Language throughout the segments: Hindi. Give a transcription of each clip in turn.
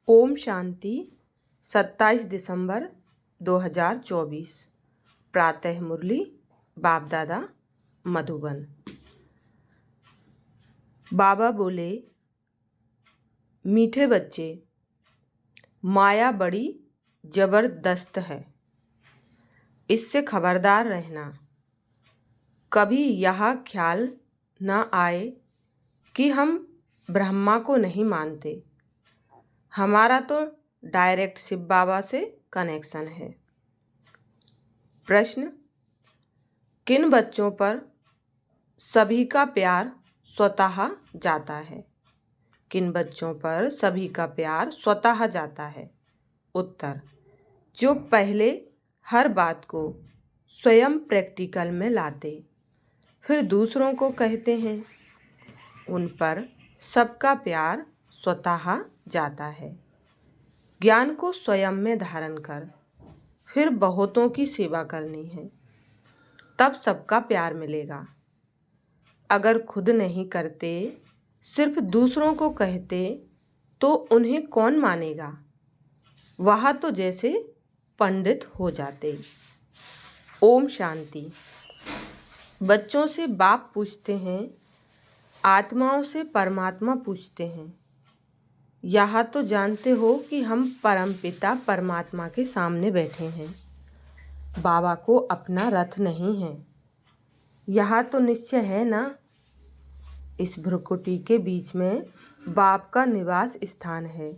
ओम शांति। 27 दिसंबर 2024। प्रातः मुरली बाप दादा मधुबन। बाबा बोले, मीठे बच्चे, माया बड़ी जबरदस्त है, इससे खबरदार रहना। कभी यह ख्याल न आए कि हम ब्रह्मा को नहीं मानते। हमारा तो डायरेक्ट शिव बाबा से कनेक्शन है। प्रश्न, किन बच्चों पर सभी का प्यार स्वतः जाता है? किन बच्चों पर सभी का प्यार स्वतः जाता है? उत्तर, जो पहले हर बात को स्वयं प्रैक्टिकल में लाते, फिर दूसरों को कहते हैं, उन पर सबका प्यार स्वतः जाता है। ज्ञान को स्वयं में धारण कर फिर बहुतों की सेवा करनी है, तब सबका प्यार मिलेगा। अगर खुद नहीं करते, सिर्फ दूसरों को कहते, तो उन्हें कौन मानेगा? वह तो जैसे पंडित हो जाते। ओम शांति। बच्चों से बाप पूछते हैं, आत्माओं से परमात्मा पूछते हैं। यह तो जानते हो कि हम परमपिता परमात्मा के सामने बैठे हैं। बाबा को अपना रथ नहीं है, यह तो निश्चय है ना। इस भ्रुकुटी के बीच में बाप का निवास स्थान है।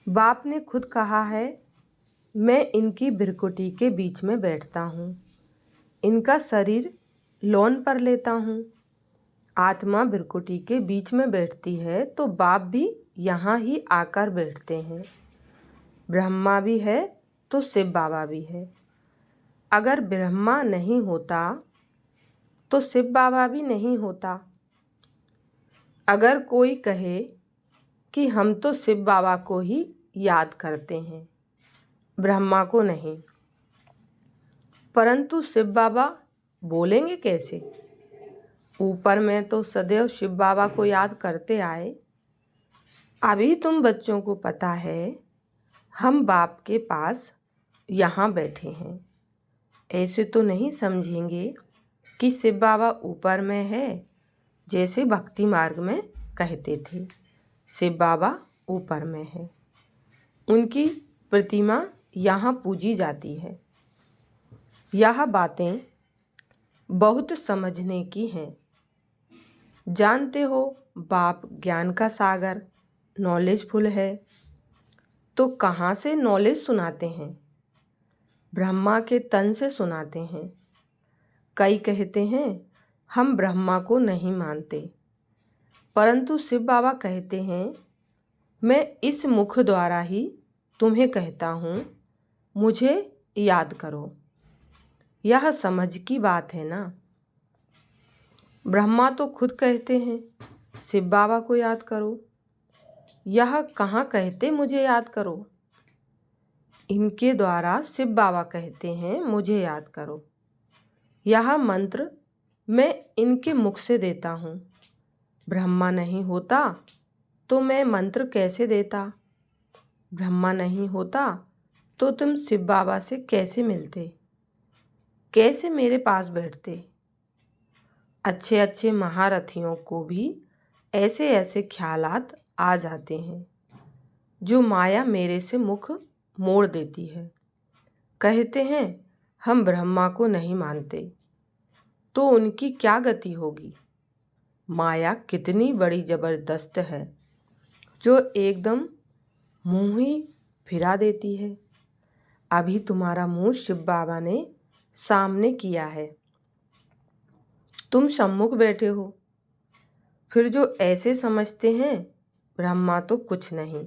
बाप ने खुद कहा है, मैं इनकी भ्रुकुटी के बीच में बैठता हूँ, इनका शरीर लोन पर लेता हूँ। आत्मा भ्रुकुटी के बीच में बैठती है तो बाप भी यहाँ ही आकर बैठते हैं। ब्रह्मा भी है तो शिव बाबा भी है। अगर ब्रह्मा नहीं होता तो शिव बाबा भी नहीं होता। अगर कोई कहे कि हम तो शिव बाबा को ही याद करते हैं, ब्रह्मा को नहीं, परंतु शिव बाबा बोलेंगे कैसे? ऊपर में तो सदैव शिव बाबा को याद करते आए। अभी तुम बच्चों को पता है हम बाप के पास यहाँ बैठे हैं। ऐसे तो नहीं समझेंगे कि शिव बाबा ऊपर में है, जैसे भक्ति मार्ग में कहते थे शिव बाबा ऊपर में है। उनकी प्रतिमा यहाँ पूजी जाती है। यह बातें बहुत समझने की हैं। जानते हो, बाप ज्ञान का सागर नॉलेजफुल है, तो कहाँ से नॉलेज सुनाते हैं? ब्रह्मा के तन से सुनाते हैं। कई कहते हैं हम ब्रह्मा को नहीं मानते, परंतु शिव बाबा कहते हैं, मैं इस मुख द्वारा ही तुम्हें कहता हूँ, मुझे याद करो। यह समझ की बात है ना। ब्रह्मा तो खुद कहते हैं शिव बाबा को याद करो। यह कहाँ कहते मुझे याद करो? इनके द्वारा शिव बाबा कहते हैं मुझे याद करो। यह मंत्र मैं इनके मुख से देता हूँ। ब्रह्मा नहीं होता तो मैं मंत्र कैसे देता? ब्रह्मा नहीं होता तो तुम शिव बाबा से कैसे मिलते, कैसे मेरे पास बैठते? अच्छे अच्छे महारथियों को भी ऐसे ऐसे ख्यालात आ जाते हैं, जो माया मेरे से मुख मोड़ देती है। कहते हैं हम ब्रह्मा को नहीं मानते, तो उनकी क्या गति होगी? माया कितनी बड़ी जबरदस्त है, जो एकदम मुंह ही फिरा देती है। अभी तुम्हारा मुंह शिव बाबा ने सामने किया है, तुम सम्मुख बैठे हो। फिर जो ऐसे समझते हैं ब्रह्मा तो कुछ नहीं,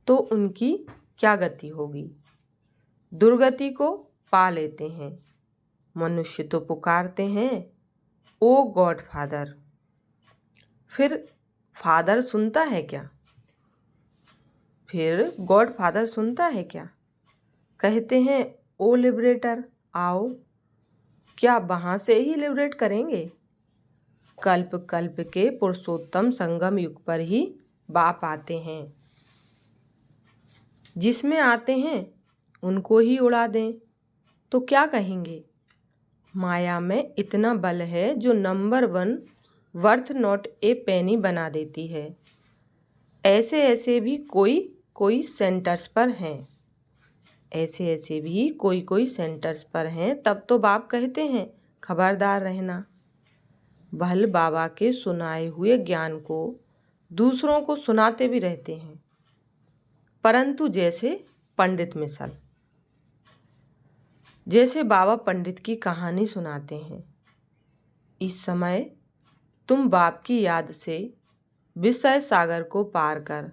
तो उनकी क्या गति होगी? दुर्गति को पा लेते हैं। मनुष्य तो पुकारते हैं ओ गॉड फादर। फिर फादर सुनता है क्या? फिर गॉड फादर सुनता है क्या? कहते हैं ओ लिबरेटर आओ। क्या वहाँ से ही लिबरेट करेंगे? कल्प कल्प के पुरुषोत्तम संगम युग पर ही बाप आते हैं। जिसमें आते हैं उनको ही उड़ा दें तो क्या कहेंगे? माया में इतना बल है जो नंबर 1 वर्थ नॉट ए पेनी बना देती है। ऐसे ऐसे भी कोई कोई सेंटर्स पर हैं। ऐसे ऐसे भी कोई कोई सेंटर्स पर हैं। तब तो बाप कहते हैं खबरदार रहना। भल बाबा के सुनाए हुए ज्ञान को दूसरों को सुनाते भी रहते हैं, परंतु जैसे पंडित मिसल। जैसे बाबा पंडित की कहानी सुनाते हैं। इस समय तुम बाप की याद से विषय सागर को पार कर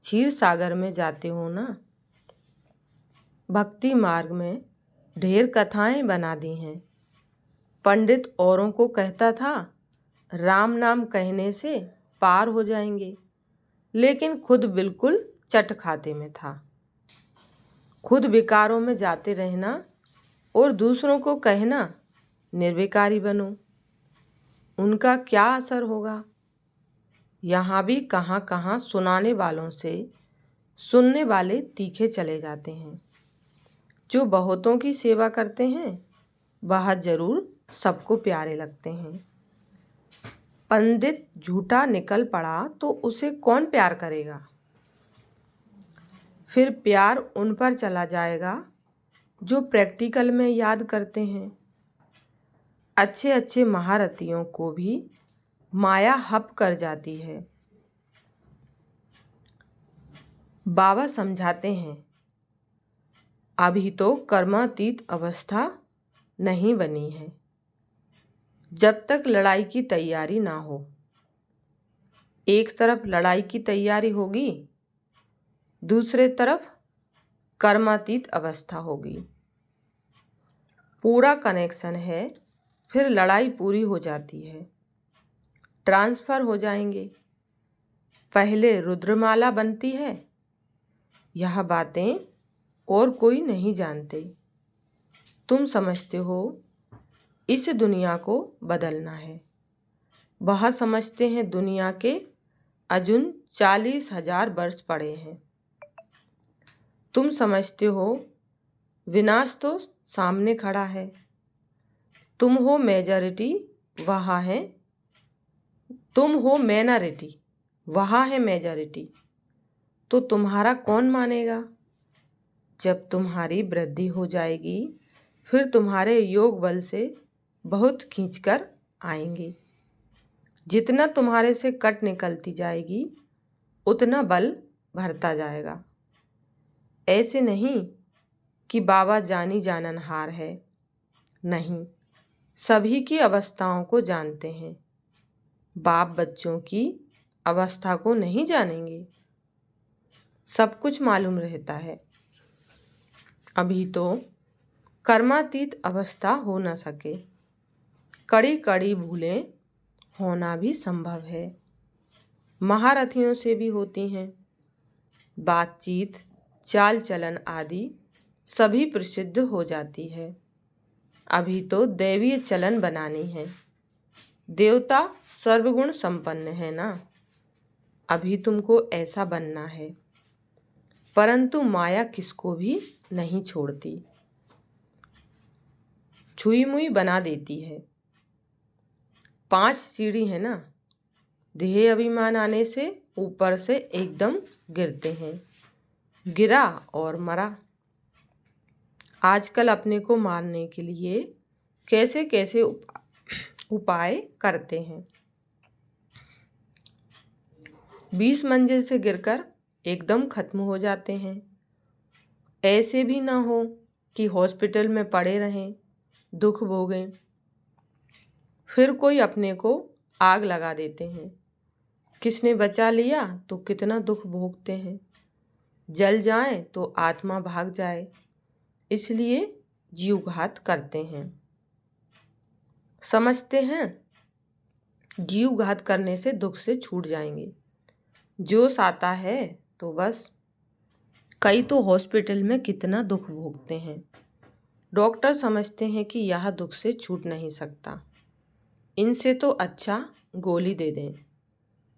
क्षीर सागर में जाते हो ना। भक्ति मार्ग में ढेर कथाएं बना दी हैं। पंडित औरों को कहता था राम नाम कहने से पार हो जाएंगे, लेकिन खुद बिल्कुल चट खाते में था। खुद विकारों में जाते रहना और दूसरों को कहना निर्विकारी बनो। उनका क्या असर होगा? यहाँ भी कहाँ कहाँ सुनाने वालों से सुनने वाले तीखे चले जाते हैं। जो बहुतों की सेवा करते हैं वह जरूर सबको प्यारे लगते हैं। पंडित झूठा निकल पड़ा तो उसे कौन प्यार करेगा? फिर प्यार उन पर चला जाएगा जो प्रैक्टिकल में याद करते हैं। अच्छे अच्छे महारथियों को भी माया हप कर जाती है। बाबा समझाते हैं अभी तो कर्मातीत अवस्था नहीं बनी है। जब तक लड़ाई की तैयारी ना हो। एक तरफ लड़ाई की तैयारी होगी, दूसरे तरफ कर्मातीत अवस्था होगी। पूरा कनेक्शन है, फिर लड़ाई पूरी हो जाती है। ट्रांसफर हो जाएंगे। पहले रुद्रमाला बनती है। यह बातें और कोई नहीं जानते। तुम समझते हो इस दुनिया को बदलना है। वह समझते हैं दुनिया के अजुन 40,000 वर्ष पड़े हैं। तुम समझते हो विनाश तो सामने खड़ा है। तुम हो मेजॉरिटी, वहाँ है। तुम हो माइनॉरिटी, वहाँ है मेजॉरिटी। तो तुम्हारा कौन मानेगा? जब तुम्हारी वृद्धि हो जाएगी फिर तुम्हारे योग बल से बहुत खींचकर आएंगे। जितना तुम्हारे से कट निकलती जाएगी उतना बल भरता जाएगा। ऐसे नहीं कि बाबा जानी जाननहार है। नहीं, सभी की अवस्थाओं को जानते हैं। बाप बच्चों की अवस्था को नहीं जानेंगे। सब कुछ मालूम रहता है। अभी तो कर्मातीत अवस्था हो न सके। कड़ी कड़ी भूलें होना भी संभव है। महारथियों से भी होती हैं। बातचीत, चाल चलन आदि सभी प्रसिद्ध हो जाती है। अभी तो दैवीय चलन बनानी है। देवता सर्वगुण संपन्न है ना। अभी तुमको ऐसा बनना है। परंतु माया किसको भी नहीं छोड़ती। छुई मुई बना देती है। 5 सीढ़ी है ना। देह अभिमान आने से ऊपर से एकदम गिरते हैं। गिरा और मरा। आजकल अपने को मारने के लिए कैसे कैसे उपाय करते हैं। 20 मंजिल से गिरकर एकदम खत्म हो जाते हैं। ऐसे भी ना हो कि हॉस्पिटल में पड़े रहें, दुख भोगें। फिर कोई अपने को आग लगा देते हैं। किसने बचा लिया तो कितना दुख भोगते हैं। जल जाए तो आत्मा भाग जाए, इसलिए जीवघात करते हैं। समझते हैं जीवघात करने से दुख से छूट जाएंगे। जोश आता है तो बस। कई तो हॉस्पिटल में कितना दुख भोगते हैं। डॉक्टर समझते हैं कि यह दुख से छूट नहीं सकता। इनसे तो अच्छा गोली दे दें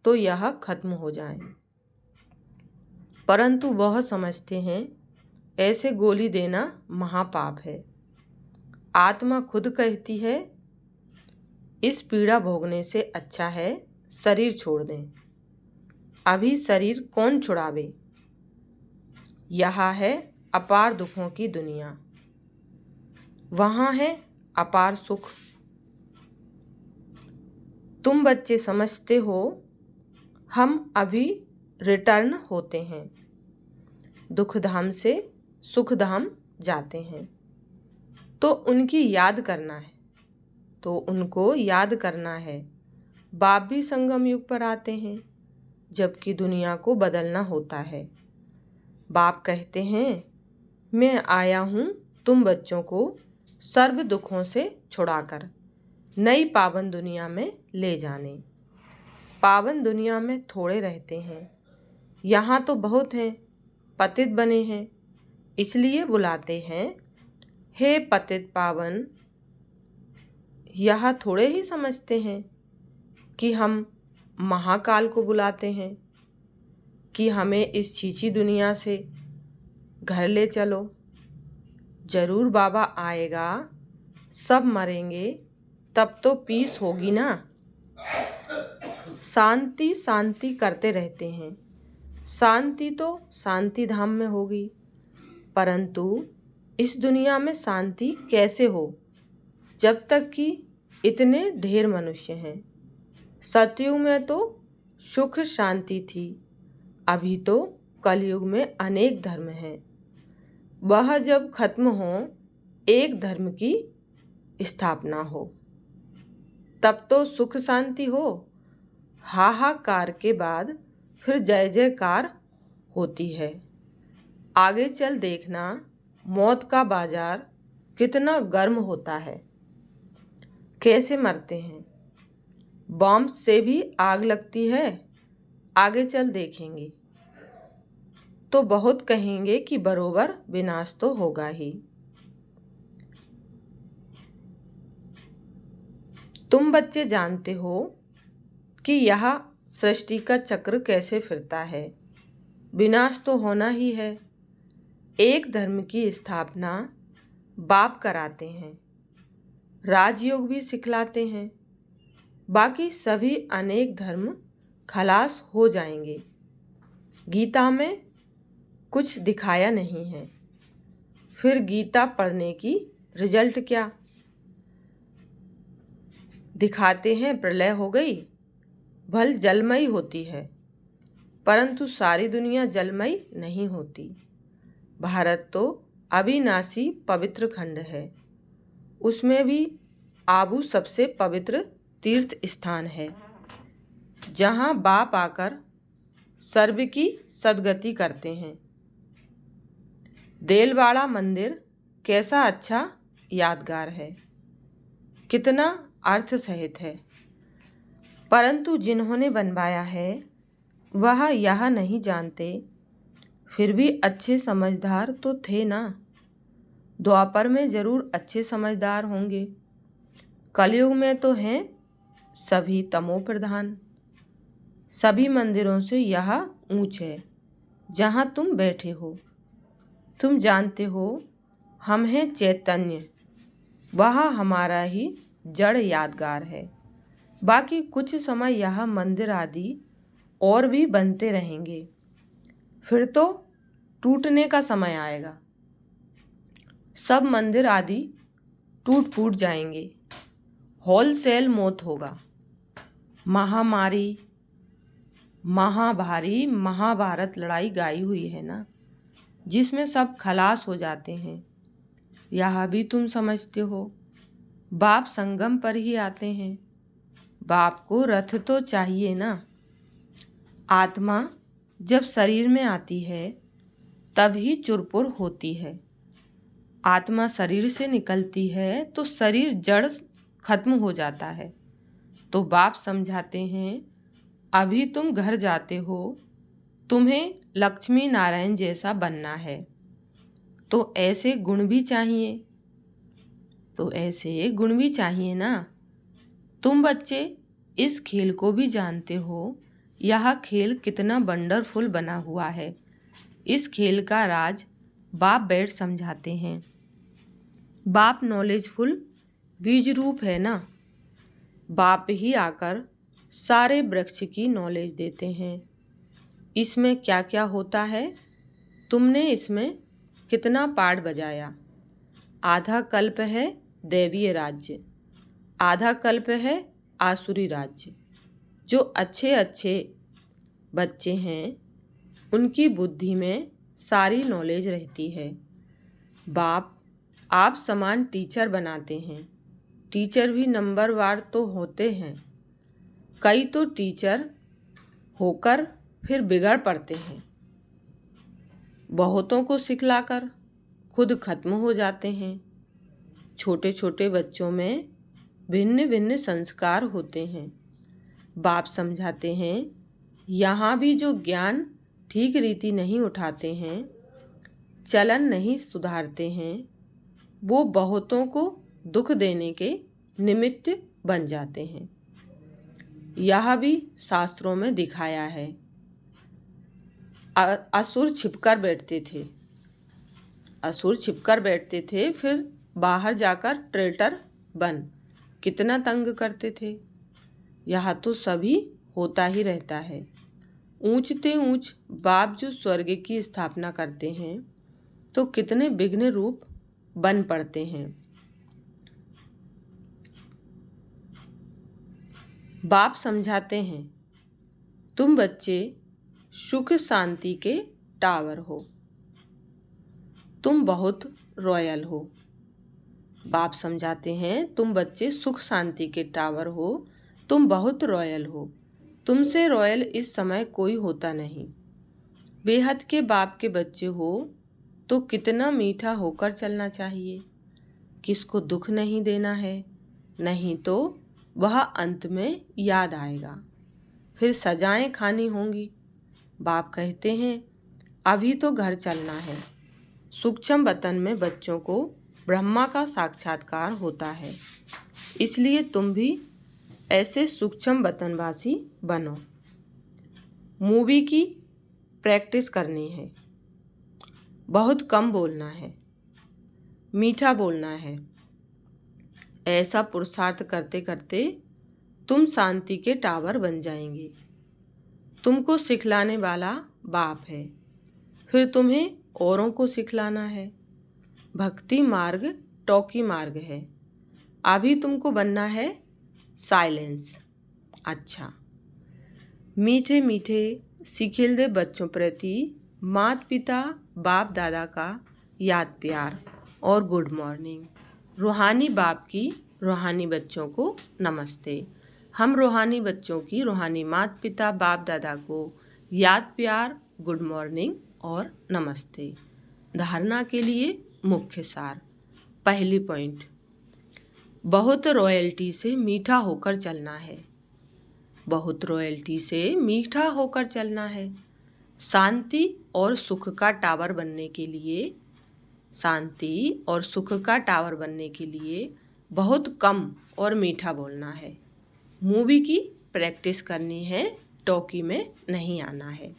तो यह खत्म हो जाए। परंतु वह समझते हैं ऐसे गोली देना महापाप है। आत्मा खुद कहती है इस पीड़ा भोगने से अच्छा है शरीर छोड़ दें। अभी शरीर कौन छुड़ावे। यहाँ है अपार दुखों की दुनिया, वहाँ है अपार सुख। तुम बच्चे समझते हो हम अभी रिटर्न होते हैं, दुख धाम से सुख धाम जाते हैं। तो उनकी याद करना है, तो उनको याद करना है। बाप भी संगम युग पर आते हैं जबकि दुनिया को बदलना होता है। बाप कहते हैं मैं आया हूँ तुम बच्चों को सर्व दुखों से छुड़ाकर नई पावन दुनिया में ले जाने। पावन दुनिया में थोड़े रहते हैं, यहाँ तो बहुत हैं, पतित बने हैं, इसलिए बुलाते हैं हे पतित पावन। यह थोड़े ही समझते हैं कि हम महाकाल को बुलाते हैं कि हमें इस छीछी दुनिया से घर ले चलो। जरूर बाबा आएगा, सब मरेंगे, तब तो पीस होगी ना। शांति शांति करते रहते हैं, शांति तो शांति धाम में होगी, परंतु इस दुनिया में शांति कैसे हो जब तक कि इतने ढेर मनुष्य हैं। सतयुग में तो सुख शांति थी, अभी तो कलयुग में अनेक धर्म हैं। वह जब खत्म हो एक धर्म की स्थापना हो, तब तो सुख शांति हो। हाहाकार के बाद फिर जय जयकार होती है। आगे चल देखना मौत का बाजार कितना गर्म होता है, कैसे मरते हैं। बॉम्ब से भी आग लगती है, आगे चल देखेंगे तो बहुत कहेंगे कि बरोबर विनाश तो होगा ही। तुम बच्चे जानते हो कि यह सृष्टि का चक्र कैसे फिरता है, विनाश तो होना ही है। एक धर्म की स्थापना बाप कराते हैं, राजयोग भी सिखलाते हैं, बाकी सभी अनेक धर्म खलास हो जाएंगे। गीता में कुछ दिखाया नहीं है, फिर गीता पढ़ने की रिजल्ट क्या। दिखाते हैं प्रलय हो गई, भल जलमयी होती है, परंतु सारी दुनिया जलमयी नहीं होती। भारत तो अविनाशी पवित्र खंड है, उसमें भी आबू सबसे पवित्र तीर्थ स्थान है, जहाँ बाप आकर सर्व की सद्गति करते हैं। देलवाड़ा मंदिर कैसा अच्छा यादगार है, कितना अर्थ सहित है, परंतु जिन्होंने बनवाया है वह यह नहीं जानते, फिर भी अच्छे समझदार तो थे ना। द्वापर में जरूर अच्छे समझदार होंगे, कलयुग में तो हैं सभी तमो प्रधान। सभी मंदिरों से यह ऊंच है जहाँ तुम बैठे हो। तुम जानते हो हम हैं चैतन्य, वह हमारा ही जड़ यादगार है। बाकी कुछ समय यह मंदिर आदि और भी बनते रहेंगे, फिर तो टूटने का समय आएगा, सब मंदिर आदि टूट फूट जाएंगे, होलसेल मौत होगा। महामारी महाभारी महाभारत लड़ाई गाई हुई है ना, जिसमें सब खलास हो जाते हैं। यह भी तुम समझते हो बाप संगम पर ही आते हैं, बाप को रथ तो चाहिए ना। आत्मा जब शरीर में आती है तभी चुरपुर होती है, आत्मा शरीर से निकलती है तो शरीर जड़ खत्म हो जाता है। तो बाप समझाते हैं अभी तुम घर जाते हो, तुम्हें लक्ष्मी नारायण जैसा बनना है, तो ऐसे गुण भी चाहिए, तो ऐसे गुण भी चाहिए ना। तुम बच्चे इस खेल को भी जानते हो, यह खेल कितना वंडरफुल बना हुआ है, इस खेल का राज बाप बैठ समझाते हैं। बाप नॉलेजफुल बीज रूप है ना, बाप ही आकर सारे वृक्ष की नॉलेज देते हैं। इसमें क्या क्या होता है, तुमने इसमें कितना पाठ बजाया। आधा कल्प है दैवीय राज्य, आधा कल्प है आसुरी राज्य। जो अच्छे अच्छे बच्चे हैं उनकी बुद्धि में सारी नॉलेज रहती है। बाप आप समान टीचर बनाते हैं। टीचर भी नंबरवार तो होते हैं, कई तो टीचर होकर फिर बिगड़ पड़ते हैं। बहुतों को सिखलाकर खुद खत्म हो जाते हैं। छोटे छोटे बच्चों में भिन्न भिन्न संस्कार होते हैं। बाप समझाते हैं, यहाँ भी जो ज्ञान ठीक रीति नहीं उठाते हैं, चलन नहीं सुधारते हैं, वो बहुतों को दुख देने के निमित्त बन जाते हैं। यह भी शास्त्रों में दिखाया है। असुर छिपकर बैठते थे, असुर छिपकर बैठते थे, फिर बाहर जाकर ट्रेटर बन कितना तंग करते थे। यह तो सभी होता ही रहता है। ऊंचते ऊंच बाप जो स्वर्ग की स्थापना करते हैं तो कितने विघ्न रूप बन पड़ते हैं। बाप समझाते हैं, तुम बच्चे सुख शांति के टावर हो, तुम बहुत रॉयल हो। बाप समझाते हैं, तुम बच्चे सुख शांति के टावर हो, तुम बहुत रॉयल हो। तुमसे रॉयल इस समय कोई होता नहीं। बेहद के बाप के बच्चे हो तो कितना मीठा होकर चलना चाहिए। किसको दुख नहीं देना है, नहीं तो वह अंत में याद आएगा, फिर सजाएं खानी होंगी। बाप कहते हैं, अभी तो घर चलना है। सूक्ष्म वतन में बच्चों को ब्रह्मा का साक्षात्कार होता है, इसलिए तुम भी ऐसे सूक्ष्म वतनवासी बनो। मूवी की प्रैक्टिस करनी है, बहुत कम बोलना है, मीठा बोलना है। ऐसा पुरुषार्थ करते करते तुम शांति के टावर बन जाएंगे। तुमको सिखलाने वाला बाप है, फिर तुम्हें औरों को सिखलाना है। भक्ति मार्ग टॉकी मार्ग है। अभी तुमको बनना है साइलेंस। अच्छा, मीठे मीठे सिखिलदे बच्चों प्रति माता पिता बाप दादा का याद प्यार और गुड मॉर्निंग। रूहानी बाप की रूहानी बच्चों को नमस्ते। हम रूहानी बच्चों की रूहानी माता पिता बाप दादा को याद प्यार, गुड मॉर्निंग और नमस्ते। धारणा के लिए मुख्य सार। पहली पॉइंट, बहुत रॉयल्टी से मीठा होकर चलना है। बहुत रॉयल्टी से मीठा होकर चलना है। शांति और सुख का टावर बनने के लिए, शांति और सुख का टावर बनने के लिए बहुत कम और मीठा बोलना है। मूवी की प्रैक्टिस करनी है, टॉकी में नहीं आना है।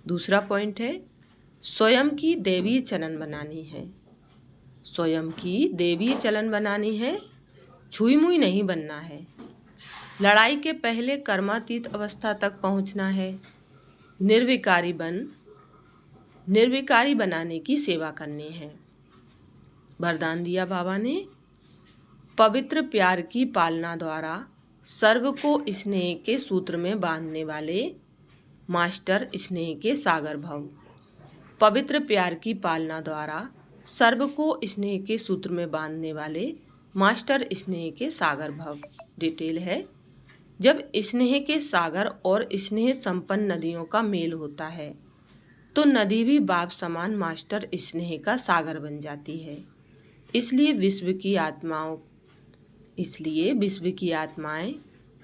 दूसरा पॉइंट है, स्वयं की देवी चलन बनानी है। स्वयं की देवी चलन बनानी है, छुई मुई नहीं बनना है। लड़ाई के पहले कर्मातीत अवस्था तक पहुंचना है। निर्विकारी बनाने की सेवा करनी है। वरदान दिया बाबा ने, पवित्र प्यार की पालना द्वारा सर्व को स्नेह के सूत्र में बांधने वाले मास्टर स्नेह के सागर भव। पवित्र प्यार की पालना द्वारा सर्व को स्नेह के सूत्र में बांधने वाले मास्टर स्नेह के सागर भव। डिटेल है, जब स्नेह के सागर और स्नेह संपन्न नदियों का मेल होता है तो नदी भी बाप समान मास्टर स्नेह का सागर बन जाती है। इसलिए विश्व की आत्माएं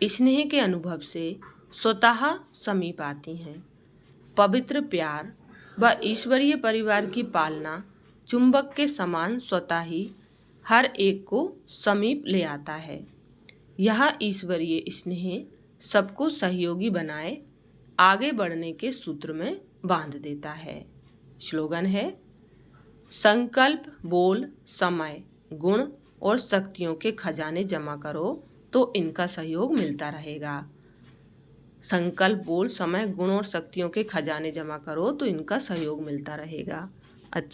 स्नेह के अनुभव से स्वतः समीप आती हैं। पवित्र प्यार व ईश्वरीय परिवार की पालना चुंबक के समान स्वतः ही हर एक को समीप ले आता है। यह ईश्वरीय स्नेह सबको सहयोगी बनाए आगे बढ़ने के सूत्र में बांध देता है। स्लोगन है, संकल्प बोल समय गुण और शक्तियों के खजाने जमा करो तो इनका सहयोग मिलता रहेगा। संकल्प बोल समय गुण और शक्तियों के खजाने जमा करो तो इनका सहयोग मिलता रहेगा। अच्छा।